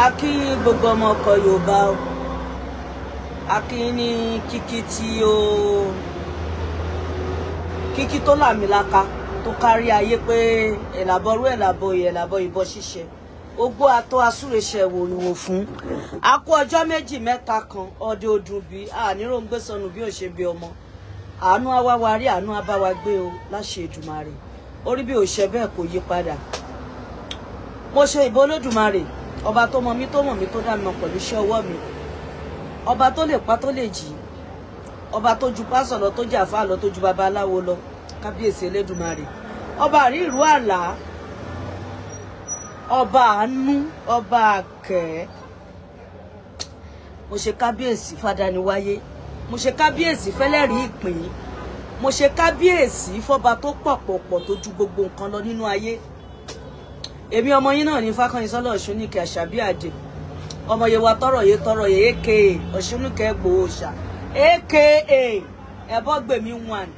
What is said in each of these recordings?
a kí gbogbo ọmọ ọkọ Yorùbá o, a kí ní kíkí tó làmìlaka tó kárí ayé pé ẹ̀làbọ̀rú ẹ̀làbọ̀ ìbọn ṣíṣe ogbó atọ́ asúrèṣẹ́ ìwòrìwò fún a kú ọjọ́ méjì mẹ́ta kan ọdẹ ọdún bí àníró ń gbé sọnù bí ò ṣe bí ọmọ àánú awáwarí àánú abáwa gbé o láṣẹ Èdùmàrè orí bí ò ṣe bẹ́ẹ̀ kò yí padà. Mo ṣe ìbò Olódùmarè ọba tó mọ̀ mí tó dá mi mọ̀ pẹ̀lú iṣẹ́ ọwọ́ mi, ọba tó lè pa tó lè jì, ọba tó ju pásọ̀ lọ tó jà fáà lọ tó ju babaláwo lọ, kábíyèsí Elédùmarè, ọba àrí ìrú àlá, ọba àánú, ọba àkẹ́. Mo ṣe kábíyèsí fádániwáyé, mo ṣe kábíyèsí fẹ́lẹ́rìí ìpín, mo ṣe kábíyèsí fọba tó pọ̀pọ̀pọ̀ tó ju gbogbo nǹkan lọ nínú ayé. Èmi ọmọ yín náà ní Fákànyìnsọ́lá Ọ̀ṣúnìkẹ́ Àṣàbí Àjẹ́, ọmọ Yewa tọrọ yé aka Ọ̀ṣúnìkẹ́ Gbòòṣà aka Ẹ̀bọ́gbèmí one.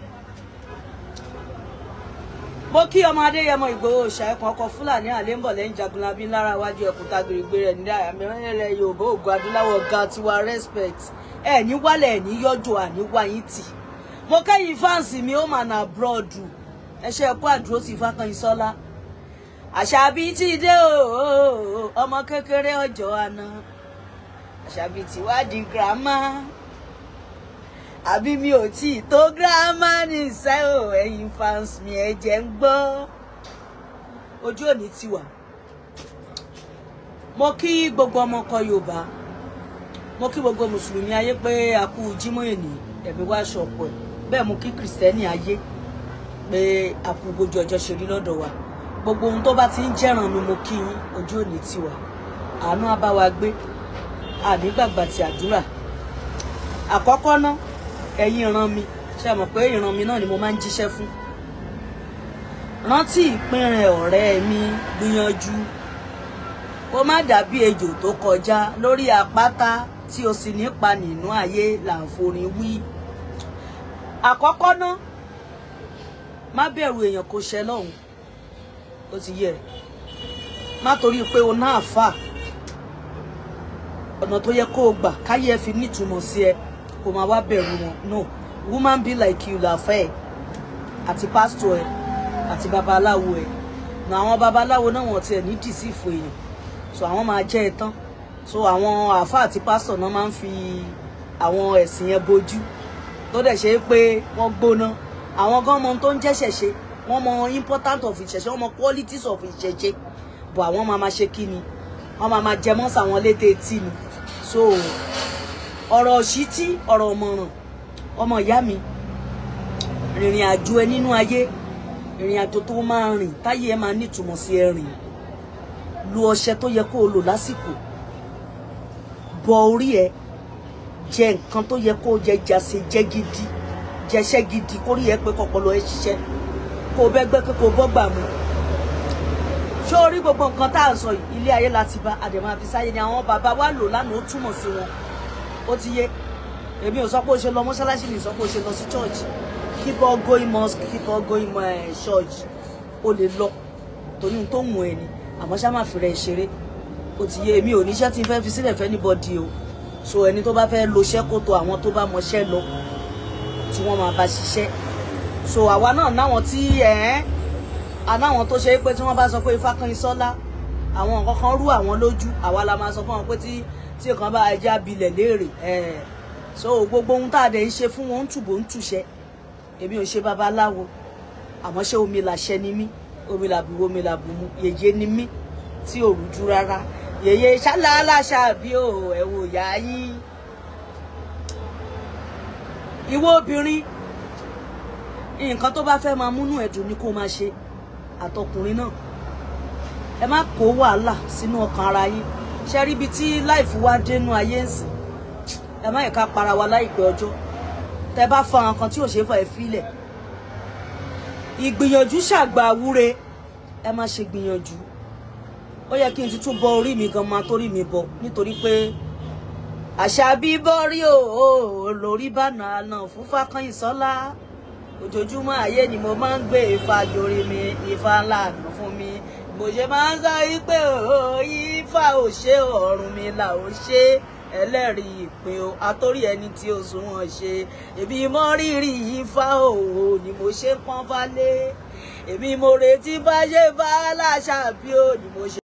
Mo kí ọmọ Adéyẹmọ Ìgbòho Òòṣà ẹkùn ọkọ Fúlàní àlébọ̀ lẹ́yìn Jagunlabi lára wájú ẹkùnta gbèrègbè rẹ̀ ní àmẹ́rẹ́lẹ̀ Yorùbá ògùn adúláwọ̀ ga tiwa respect ẹ̀ ní wálẹ̀ ẹ̀ ní yọjọ́ àní wáyé tì. Mo kẹ́yìn fáǹsì mi home and abroad ẹ ṣe ẹ̀kọ́ àdúró sí Fákànyìnsọ́lá. Àṣàbí ti dé o ọmọ kékeré ọjọ́ àná, Àṣàbí ti wá di grandma, àbí mi ò tí ì tó grandma ní ìṣẹ́ o ẹ̀yin fans mi ẹ jẹ́ ń gbọ́ ojú òní ti wà. Mo kí gbogbo ọmọ ọkọ Yorùbá, mo kí gbogbo mùsùlùmí ayé pé a kú Jímọ̀ èní ẹ̀mí wá ṣọ̀pọ̀ ẹ̀, bẹ́ẹ̀ mo kí kìrìsìtẹ́nì ayé pé a kú gbójú ọjọ́ ṣe rí lọ́dọ̀ wa. Gbogbo ohun tó bá ti ń jẹ́ràn ni mo kí yín, ojú òní ti wà, àánú á bá wa gbé, ànígbàgbà ti àdúrà. Àkọ́kọ́ ná ẹ̀yin ìran mi, ṣe mọ̀ pé ìran mi náà ni mo máa ń jíṣẹ́ fún. Rántí ìpínrẹ̀ ọ̀rẹ́ mi, gbìyànjú kó má dàbí ejò tó kọjá lórí àpáta tí o sì nípa nínú ayé là ń forin wí. Àkọ́kọ́ ná má bẹ̀rù èèyàn kó ṣẹ lọ́hùn, ó ti yẹ má torí pé o náà fà ọ̀nà tó yẹ kó o gbà káyé ẹ fi nítumọ̀ sí ẹ kó máa wá bẹ̀rù wọn. No, woman be like you la fẹ́ àti pásítọ̀ ẹ àti babaláwo ẹ na àwọn babaláwo náà wọ́n tiẹ̀ ní dìsífò èèyàn, so àwọn máa jẹ́ ẹ tán. So àwọn àáfà àti pásítọ̀ náà máa ń fi àwọn ẹ̀sìn yẹn bojú tó dẹ̀ ṣe pé wọ́n gbóná. Àwọn gan mọ tó ń jẹ́ ṣẹ̀ṣe, wọ́n mọ important of ìṣẹ̀ṣe, wọ́n mọ qualities of ìṣẹ̀ṣe, bọ̀ àwọn máa ṣe kí ni, wọ́n máa jẹ mọ́sà wọn létè etí ni. So ọ̀rọ̀ òṣìtí, ọ̀rọ̀ ọ̀mọ̀ràn, ọmọ ìyá mi, rìnrìn àjò ẹ nínú ayé, ìrìn àjò tó máa rìn táyé ẹ máa nítumọ̀ sí ẹ rìn. Lo ọṣẹ tó yẹ kó o lò lásìkò, bọ orí ẹ, jẹ nǹkan tó yẹ kó o jẹ, jàse jẹ gidi, jẹṣẹ́ gidi, kórí ẹ pé kọpọlọ ẹ ṣiṣẹ́, kó o bẹ́gbẹ́ pé kó o bọ́gbà mu. Ṣé o rí gbogbo nǹkan tá à ń sọ yìí, ilé ayé láti bá àdèmọ̀ àfisáyé ni àwọn bàbá wa lò lánàá ó túmọ̀ sí wọn, ó ti yé. Èmi ò sọ pé o ṣe lọ mọ́ṣáláṣí, mi sọ pé o ṣe lọ sí church, keep on going mosque, keep on going church, o lè lọ torí ohun tó mú ẹ ni, àmọ́ ṣá má fi rẹ̀ ṣeré, ó ti yé. Èmi ò níṣẹ́ tí n fẹ́ fi sílẹ̀ fẹ́ anybody o, so ẹni tó bá fẹ́ lo iṣẹ́ kó tó àwọn tó bá mọṣẹ́ lọ tí wọ́n máa bá ṣiṣẹ́. So àwa náà náwọn tí anáwọn tó ṣe pé tí wọ́n bá sọ pé Fákànyìnsọ́lá àwọn nǹkan kan rú àwọn lójú, àwa la máa sọ fún wọn pé tí nǹkan bá ẹja bilẹ̀ léèrè. So gbogbo ohun tá a dẹ̀ ń ṣe fún wọn ń tùbò ń tùṣẹ́. Èmi ò ṣe babaláwo, àmọ́ ṣé omi làṣẹ ni mí, omi làbùwò omi làbùmú, yèyé ni mí tí ò rújú rárá. Yèyé ṣáláàlá ṣàbí o ẹ wò yá yín. Ìwọ obìnrin, nǹkan tó bá fẹ́ máa múnú ẹ̀dùn ni kó máa ṣe, àtọkùnrin náà. Ẹ má kó wàhálà sínú ọkàn ara yín. Ṣé rí ibi tí láìfù wá dénú ayé ń sìn, ẹ má yẹ ká para wa láìpẹ́ ọjọ́. Tẹ bá fa nǹkan tí ò ṣe é fà ẹ fílẹ̀. Ìgbìyànjú ṣàgbà wúre, ẹ má ṣe gbìyànjú. Ó yẹ kí n ti tún bọ orí mi gan máa torí mi bọ, nítorí pé Àṣàbí bọ́rí o lórí bánà náà fún Fákànyìnsọ́lá. Ojoojúmọ́ ayé ni mo máa ń gbé Ifá jorí mi, Ifá ńlá àná fún mi mo ṣe máa ń sọ wípé Ifá ò ṣe Ọ̀rúnmìlà ò ṣe ẹlẹ́rìí ìpín o àtórí ẹni tí ó sunwọ̀n ṣe èmi mọ rírì Ifá o ni mo ṣe pọ́n fálé èmi mo retí bá ṣe bá láṣà bí o ni mo ṣe.